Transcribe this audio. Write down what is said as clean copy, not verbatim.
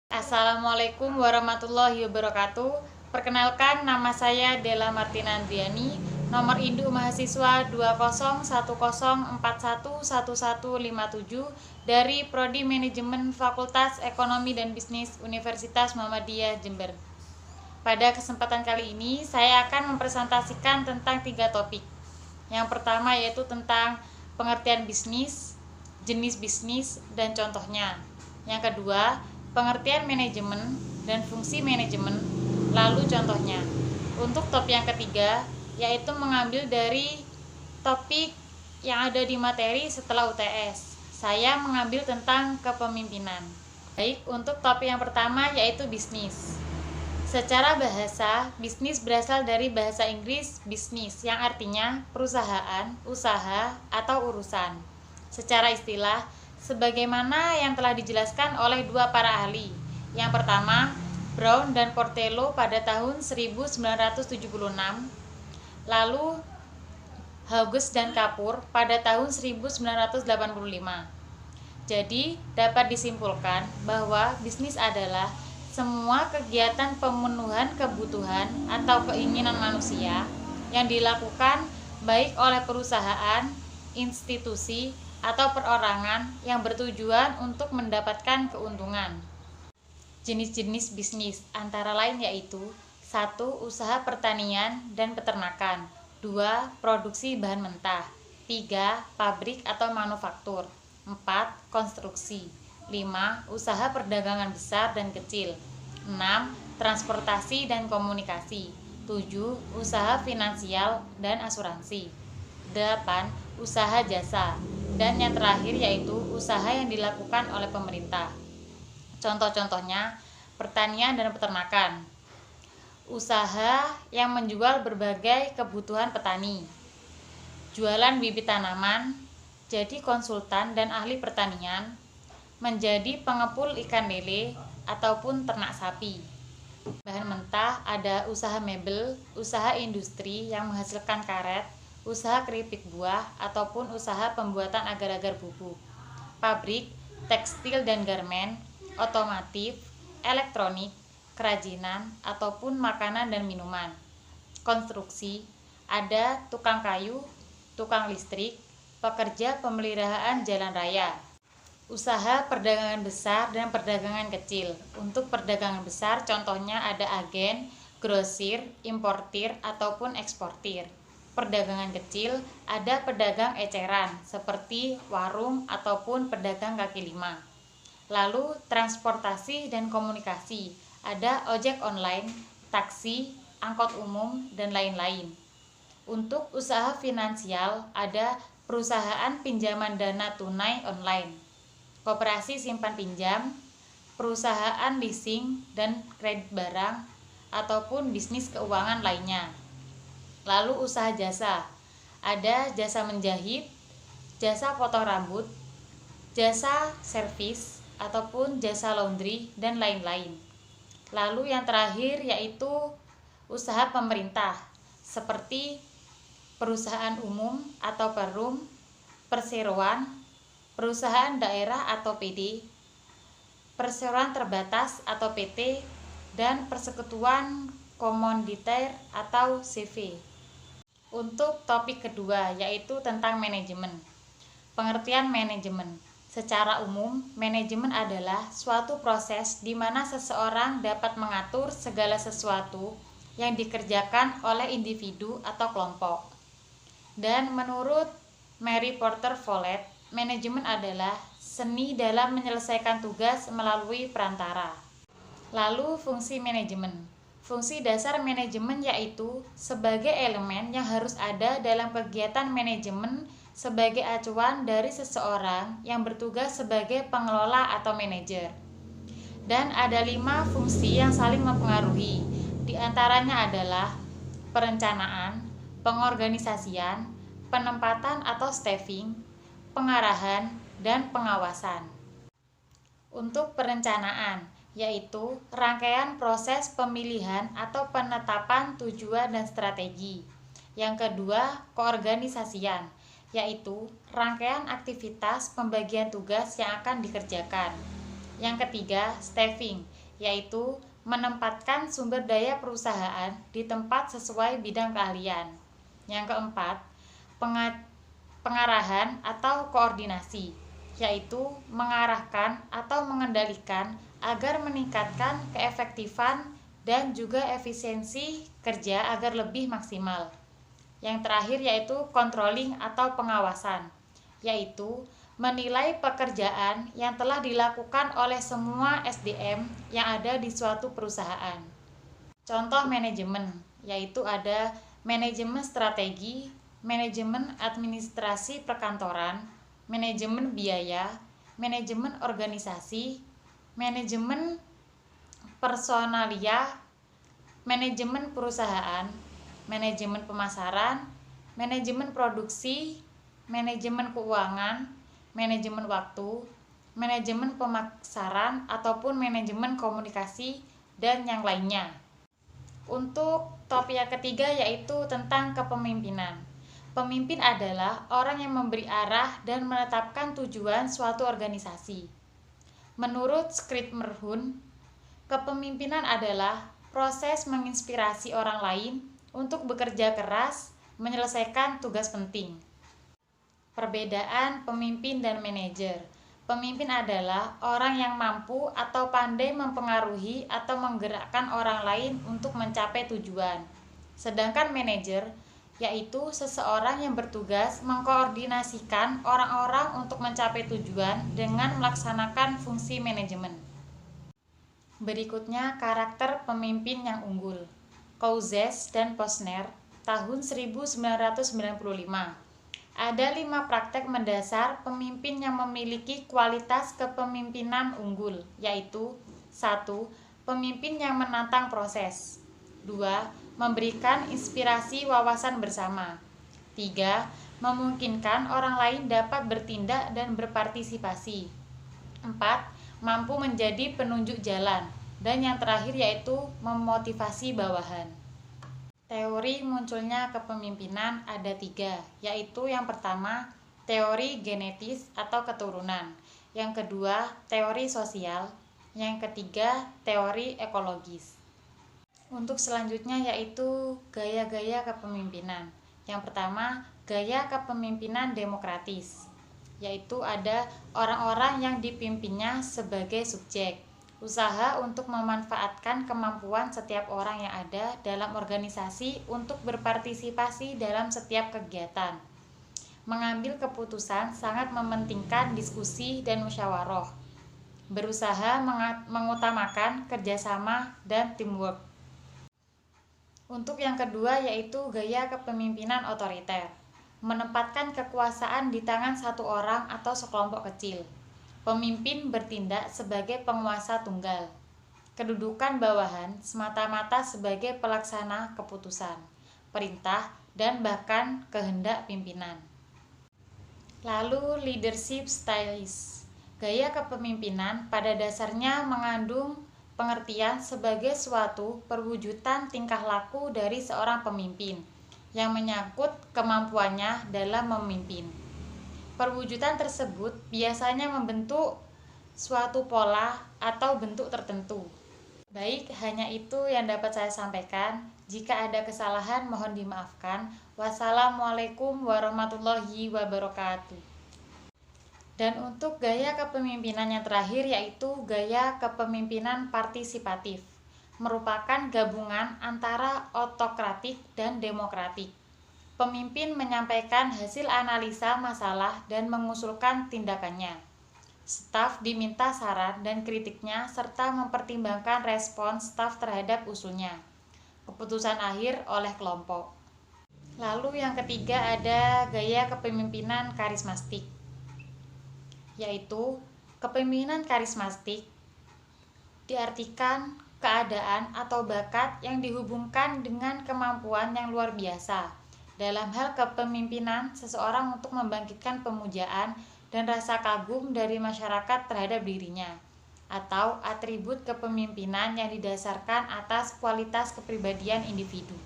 Assalamualaikum warahmatullahi wabarakatuh. Perkenalkan, nama saya Della Martina Andriani, nomor induk mahasiswa 2010411157 dari Prodi Manajemen Fakultas Ekonomi dan Bisnis Universitas Muhammadiyah Jember. Pada kesempatan kali ini, saya akan mempresentasikan tentang 3 topik. Yang pertama yaitu tentang pengertian bisnis, jenis bisnis, dan contohnya. Yang kedua, pengertian manajemen dan fungsi manajemen, lalu contohnya. Untuk topik yang ketiga, yaitu mengambil dari topik yang ada di materi setelah UTS. Saya mengambil tentang kepemimpinan. Baik, untuk topik yang pertama yaitu bisnis. Secara bahasa, bisnis berasal dari bahasa Inggris business yang artinya perusahaan, usaha, atau urusan. Secara istilah, sebagaimana yang telah dijelaskan oleh dua para ahli. Yang pertama, Brown dan Portello pada tahun 1976, lalu Hughes dan Kapur pada tahun 1985. Jadi, dapat disimpulkan bahwa bisnis adalah semua kegiatan pemenuhan kebutuhan atau keinginan manusia yang dilakukan baik oleh perusahaan, institusi, atau perorangan yang bertujuan untuk mendapatkan keuntungan. Jenis-jenis bisnis antara lain yaitu 1. Usaha pertanian dan peternakan, 2. Produksi bahan mentah, 3. Pabrik atau manufaktur, 4. Konstruksi, 5. Usaha perdagangan besar dan kecil, 6. Transportasi dan komunikasi, 7. Usaha finansial dan asuransi, 8. Usaha jasa, dan yang terakhir yaitu usaha yang dilakukan oleh pemerintah. Contoh-contohnya, pertanian dan peternakan. Usaha yang menjual berbagai kebutuhan petani. Jualan bibit tanaman, jadi konsultan dan ahli pertanian, menjadi pengepul ikan lele ataupun ternak sapi. Bahan mentah ada usaha mebel, usaha industri yang menghasilkan karet, usaha keripik buah ataupun usaha pembuatan agar-agar bubuk. Pabrik, tekstil dan garmen, otomotif, elektronik, kerajinan ataupun makanan dan minuman. Konstruksi, ada tukang kayu, tukang listrik, pekerja pemeliharaan jalan raya. Usaha perdagangan besar dan perdagangan kecil. Untuk perdagangan besar contohnya ada agen, grosir, importir ataupun eksportir. Perdagangan kecil ada pedagang eceran seperti warung ataupun pedagang kaki lima. Lalu transportasi dan komunikasi, ada ojek online, taksi, angkot umum, dan lain-lain. Untuk usaha finansial ada perusahaan pinjaman dana tunai online, koperasi simpan pinjam, perusahaan leasing dan kredit barang, ataupun bisnis keuangan lainnya. Lalu usaha jasa, ada jasa menjahit, jasa potong rambut, jasa servis, ataupun jasa laundry, dan lain-lain. Lalu yang terakhir yaitu usaha pemerintah, seperti perusahaan umum atau perum, perseroan, perusahaan daerah atau PD, perseroan terbatas atau PT, dan persekutuan komoditer atau CV. Untuk topik kedua yaitu tentang manajemen. Pengertian manajemen. Secara umum, manajemen adalah suatu proses di mana seseorang dapat mengatur segala sesuatu yang dikerjakan oleh individu atau kelompok. Dan menurut Mary Porter Follett, manajemen adalah seni dalam menyelesaikan tugas melalui perantara. Lalu fungsi manajemen. Fungsi dasar manajemen yaitu sebagai elemen yang harus ada dalam kegiatan manajemen sebagai acuan dari seseorang yang bertugas sebagai pengelola atau manajer. Dan ada 5 fungsi yang saling mempengaruhi. Di antaranya adalah perencanaan, pengorganisasian, penempatan atau staffing, pengarahan, dan pengawasan. Untuk perencanaan, yaitu rangkaian proses pemilihan atau penetapan tujuan dan strategi. Yang kedua, koorganisasian, yaitu rangkaian aktivitas pembagian tugas yang akan dikerjakan. Yang ketiga, staffing, yaitu menempatkan sumber daya perusahaan di tempat sesuai bidang keahlian. Yang keempat, pengarahan atau koordinasi, yaitu mengarahkan atau mengendalikan agar meningkatkan keefektifan dan juga efisiensi kerja agar lebih maksimal. Yang terakhir yaitu controlling atau pengawasan, yaitu menilai pekerjaan yang telah dilakukan oleh semua SDM yang ada di suatu perusahaan. Contoh manajemen, yaitu ada manajemen strategi, manajemen administrasi perkantoran, manajemen biaya, manajemen organisasi, manajemen personalia, manajemen perusahaan, manajemen pemasaran, manajemen produksi, manajemen keuangan, manajemen waktu, manajemen pemasaran ataupun manajemen komunikasi, dan yang lainnya. Untuk topik yang ketiga yaitu tentang kepemimpinan. Pemimpin adalah orang yang memberi arah dan menetapkan tujuan suatu organisasi. Menurut Script Merhun, kepemimpinan adalah proses menginspirasi orang lain untuk bekerja keras menyelesaikan tugas penting. Perbedaan pemimpin dan manajer. Pemimpin adalah orang yang mampu atau pandai mempengaruhi atau menggerakkan orang lain untuk mencapai tujuan. Sedangkan manajer yaitu seseorang yang bertugas mengkoordinasikan orang-orang untuk mencapai tujuan dengan melaksanakan fungsi manajemen. Berikutnya karakter pemimpin yang unggul. Cousses dan Posner, tahun 1995. Ada 5 praktek mendasar pemimpin yang memiliki kualitas kepemimpinan unggul, yaitu 1. Pemimpin yang menantang proses. 2. Memberikan inspirasi wawasan bersama. 3. Memungkinkan orang lain dapat bertindak dan berpartisipasi. 4. Mampu menjadi penunjuk jalan. Dan yang terakhir yaitu memotivasi bawahan. Teori munculnya kepemimpinan ada 3, yaitu yang pertama, teori genetis atau keturunan. Yang kedua, teori sosial. Yang ketiga, teori ekologis. Untuk selanjutnya yaitu gaya-gaya kepemimpinan. Yang pertama, gaya kepemimpinan demokratis, yaitu ada orang-orang yang dipimpinnya sebagai subjek. Usaha untuk memanfaatkan kemampuan setiap orang yang ada dalam organisasi untuk berpartisipasi dalam setiap kegiatan. Mengambil keputusan sangat mementingkan diskusi dan musyawarah. Berusaha mengutamakan kerjasama dan teamwork. Untuk yang kedua yaitu gaya kepemimpinan otoriter. Menempatkan kekuasaan di tangan satu orang atau sekelompok kecil. Pemimpin bertindak sebagai penguasa tunggal. Kedudukan bawahan semata-mata sebagai pelaksana keputusan, perintah, dan bahkan kehendak pimpinan. Lalu leadership styles. Gaya kepemimpinan pada dasarnya mengandung pengertian sebagai suatu perwujudan tingkah laku dari seorang pemimpin yang menyangkut kemampuannya dalam memimpin. Perwujudan tersebut biasanya membentuk suatu pola atau bentuk tertentu. Baik, hanya itu yang dapat saya sampaikan. Jika ada kesalahan mohon dimaafkan. Wassalamualaikum warahmatullahi wabarakatuh. Dan untuk gaya kepemimpinan yang terakhir yaitu gaya kepemimpinan partisipatif. Merupakan gabungan antara otokratik dan demokratik. Pemimpin menyampaikan hasil analisa masalah dan mengusulkan tindakannya. Staf diminta saran dan kritiknya serta mempertimbangkan respon staf terhadap usulnya. Keputusan akhir oleh kelompok. Lalu yang ketiga ada gaya kepemimpinan karismatik, yaitu kepemimpinan karismatik diartikan keadaan atau bakat yang dihubungkan dengan kemampuan yang luar biasa. Dalam hal kepemimpinan, seseorang untuk membangkitkan pemujaan dan rasa kagum dari masyarakat terhadap dirinya, atau atribut kepemimpinan yang didasarkan atas kualitas kepribadian individu.